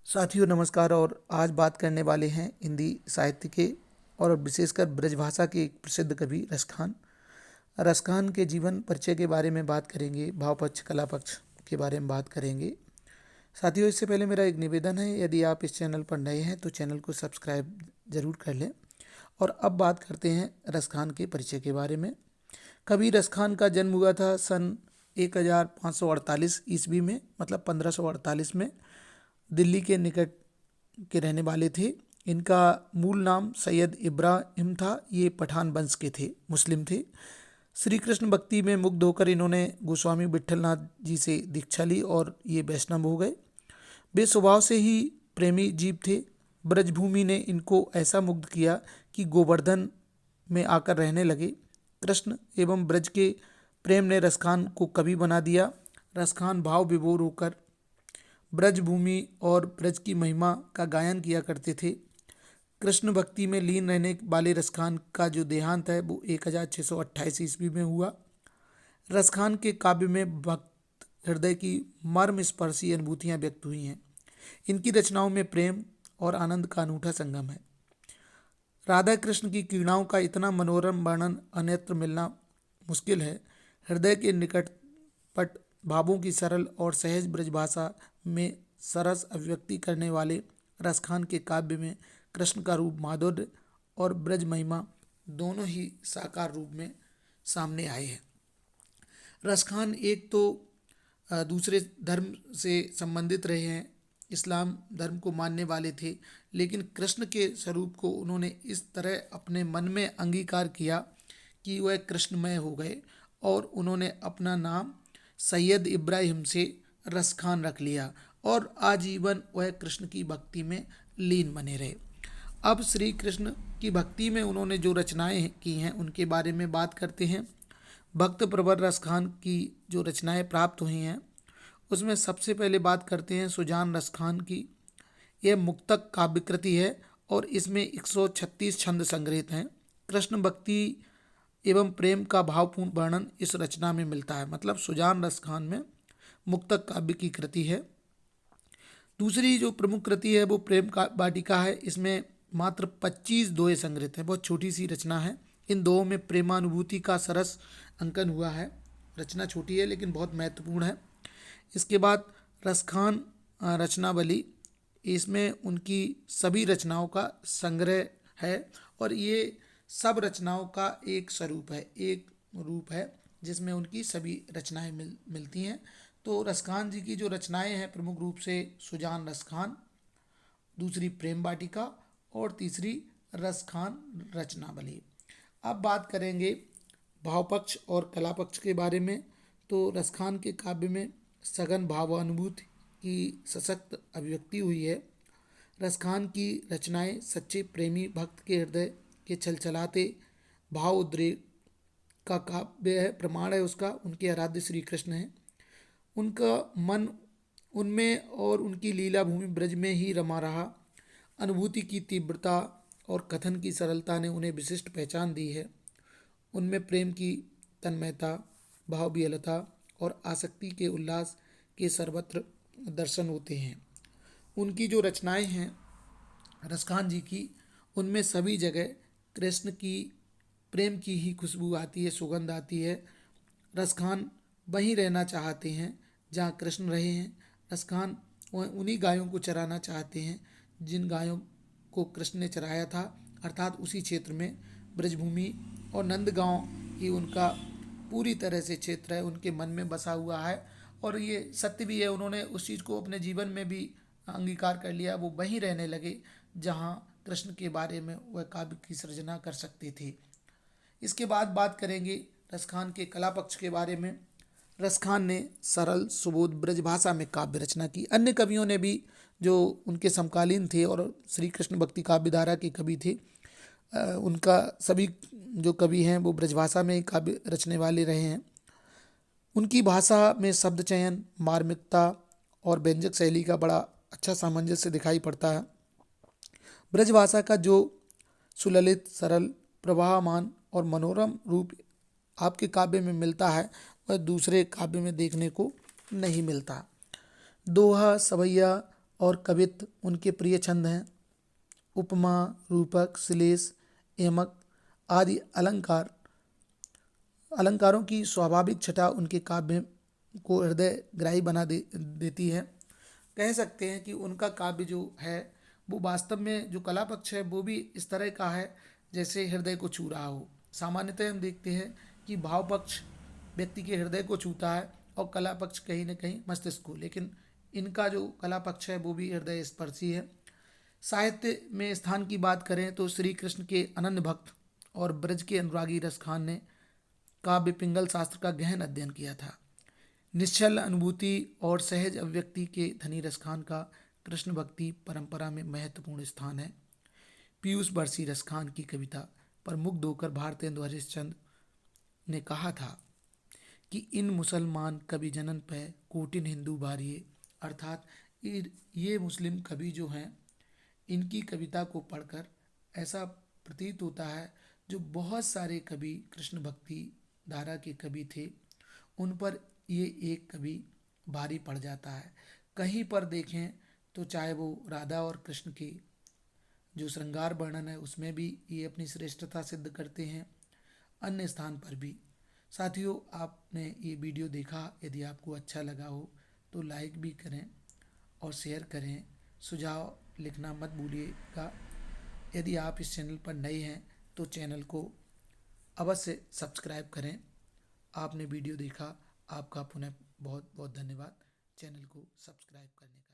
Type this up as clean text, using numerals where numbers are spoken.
साथियों नमस्कार। और आज बात करने वाले हैं हिंदी साहित्य के और विशेषकर ब्रजभाषा के एक प्रसिद्ध कवि रसखान। रसखान के जीवन परिचय के बारे में बात करेंगे, भाव पक्ष कला पक्ष के बारे में बात करेंगे। साथियों इससे पहले मेरा एक निवेदन है, यदि आप इस चैनल पर नए हैं तो चैनल को सब्सक्राइब जरूर कर लें। और अब बात करते हैं रसखान के परिचय के बारे में। कवि रसखान का जन्म हुआ था सन 1548 ईस्वी में, मतलब 1548 में। दिल्ली के निकट के रहने वाले थे। इनका मूल नाम सैयद इब्राहिम था। ये पठान वंश के थे, मुस्लिम थे। श्री कृष्ण भक्ति में मुग्ध होकर इन्होंने गोस्वामी विट्ठलनाथ जी से दीक्षा ली और ये वैष्णव हो गए। वे स्वभाव से ही प्रेमी जीव थे। ब्रजभूमि ने इनको ऐसा मुग्ध किया कि गोवर्धन में आकर रहने लगे। कृष्ण एवं ब्रज के प्रेम ने रसखान को कवि बना दिया। रसखान भाव विभोर होकर ब्रजभूमि और ब्रज की महिमा का गायन किया करते थे। कृष्ण भक्ति में लीन रहने वाले रसखान का जो देहांत है वो 1628 ईस्वी में हुआ। रसखान के काव्य में भक्त हृदय की मर्म स्पर्शी अनुभूतियां व्यक्त हुई हैं। इनकी रचनाओं में प्रेम और आनंद का अनूठा संगम है। राधा कृष्ण की क्रीड़ाओं का इतना मनोरम वर्णन अन्यत्र मिलना मुश्किल है। हृदय के निकटपट भावों की सरल और सहज ब्रजभाषा में सरस अभिव्यक्ति करने वाले रसखान के काव्य में कृष्ण का रूप माधुर्य और ब्रज महिमा दोनों ही साकार रूप में सामने आए हैं। रसखान एक तो दूसरे धर्म से संबंधित रहे हैं, इस्लाम धर्म को मानने वाले थे, लेकिन कृष्ण के स्वरूप को उन्होंने इस तरह अपने मन में अंगीकार किया कि वह कृष्णमय हो गए और उन्होंने अपना नाम सैयद इब्राहिम से रसखान रख लिया और आजीवन वह कृष्ण की भक्ति में लीन बने रहे। अब श्री कृष्ण की भक्ति में उन्होंने जो रचनाएं की हैं उनके बारे में बात करते हैं। भक्त प्रवर रसखान की जो रचनाएं प्राप्त हुई हैं उसमें सबसे पहले बात करते हैं सुजान रसखान की। यह मुक्तक काव्य कृति है और इसमें 136 छंद संग्रहित हैं। कृष्ण भक्ति एवं प्रेम का भावपूर्ण वर्णन इस रचना में मिलता है, मतलब सुजान रसखान में मुक्तक काव्य की कृति है। दूसरी जो प्रमुख कृति है वो प्रेम का वाटिका है। इसमें मात्र 25 दोहे संग्रहित हैं, बहुत छोटी सी रचना है। इन दोहों में प्रेमानुभूति का सरस अंकन हुआ है। रचना छोटी है लेकिन बहुत महत्वपूर्ण है। इसके बाद रसखान रचनावली, इसमें उनकी सभी रचनाओं का संग्रह है और ये सब रचनाओं का एक स्वरूप है, एक रूप है जिसमें उनकी सभी रचनाएं मिलती हैं। तो रसखान जी की जो रचनाएं हैं प्रमुख रूप से सुजान रसखान, दूसरी प्रेम वाटिका और तीसरी रसखान रचनावली। अब बात करेंगे भाव पक्ष और कला पक्ष के बारे में। तो रसखान के काव्य में सघन भावानुभूति की सशक्त अभिव्यक्ति हुई है। रसखान की रचनाएं सच्चे प्रेमी भक्त के हृदय के छलछलाते भाव उद्रेक का काव्य है, प्रमाण है उसका। उनके आराध्य श्री कृष्ण हैं, उनका मन उनमें और उनकी लीला भूमि ब्रज में ही रमा रहा। अनुभूति की तीव्रता और कथन की सरलता ने उन्हें विशिष्ट पहचान दी है। उनमें प्रेम की तन्मयता, भाव विहलता और आसक्ति के उल्लास के सर्वत्र दर्शन होते हैं। उनकी जो रचनाएं हैं रसखान जी की, उनमें सभी जगह कृष्ण की प्रेम की ही खुशबू आती है, सुगंध आती है। रसखान वहीं रहना चाहते हैं जहाँ कृष्ण रहे हैं। रसखान उन्हीं गायों को चराना चाहते हैं जिन गायों को कृष्ण ने चराया था, अर्थात उसी क्षेत्र में ब्रजभूमि और नंदगांव ही उनका पूरी तरह से क्षेत्र है, उनके मन में बसा हुआ है। और ये सत्य भी है, उन्होंने उस चीज़ को अपने जीवन में भी अंगीकार कर लिया। वो वहीं रहने लगे जहाँ कृष्ण के बारे में वह काव्य की सृजना कर सकते थे। इसके बाद बात करेंगे रसखान के कला पक्ष के बारे में। रसखान ने सरल सुबोध ब्रजभाषा में काव्य रचना की। अन्य कवियों ने भी जो उनके समकालीन थे और श्री कृष्ण भक्ति काव्य धारा के कवि थे, उनका सभी जो कवि हैं वो ब्रजभाषा में काव्य रचने वाले रहे हैं। उनकी भाषा में शब्द चयन, मार्मिकता और व्यंजक शैली का बड़ा अच्छा सामंजस्य दिखाई पड़ता है। ब्रजभाषा का जो सुललित, सरल, प्रवाहमान और मनोरम रूप आपके काव्य में मिलता है वह दूसरे काव्य में देखने को नहीं मिलता। दोहा, सवैया और कवित्व उनके प्रिय छंद हैं। उपमा, रूपक, श्लेष, यमक आदि अलंकारों की स्वाभाविक छटा उनके काव्य को हृदयग्राही बना देती है। कह सकते हैं कि उनका काव्य जो है वो वास्तव में जो कला पक्ष है वो भी इस तरह का है जैसे हृदय को छू रहा हो। सामान्यतः हम देखते हैं कि भाव पक्ष व्यक्ति के हृदय को छूता है और कला पक्ष कहीं न कहीं मस्तिष्क को, लेकिन इनका जो कला पक्ष है वो भी हृदय स्पर्शी है। साहित्य में स्थान की बात करें तो श्री कृष्ण के अनन्य भक्त और ब्रज के अनुरागी रसखान ने काव्य पिंगल शास्त्र का गहन अध्ययन किया था। निश्चल अनुभूति और सहज अभिव्यक्ति के धनी रसखान का कृष्ण भक्ति परंपरा में महत्वपूर्ण स्थान है। पीयूष बरसी रसखान की कविता पर मुग्ध होकर भारतेंदु हरिश्चंद्र ने कहा था कि इन मुसलमान कवि जनन पे कोटिन हिंदू भारिये, अर्थात ये मुस्लिम कवि जो हैं इनकी कविता को पढ़कर ऐसा प्रतीत होता है जो बहुत सारे कवि कृष्ण भक्ति धारा के कवि थे उन पर ये एक कवि भारी पड़ जाता है। कहीं पर देखें तो चाहे वो राधा और कृष्ण के जो श्रृंगार वर्णन है उसमें भी ये अपनी श्रेष्ठता सिद्ध करते हैं, अन्य स्थान पर भी। साथियों, आपने ये वीडियो देखा, यदि आपको अच्छा लगा हो तो लाइक भी करें और शेयर करें। सुझाव लिखना मत भूलिएगा। यदि आप इस चैनल पर नए हैं तो चैनल को अवश्य सब्सक्राइब करें। आपने वीडियो देखा, आपका पुनः बहुत बहुत धन्यवाद चैनल को सब्सक्राइब करने का।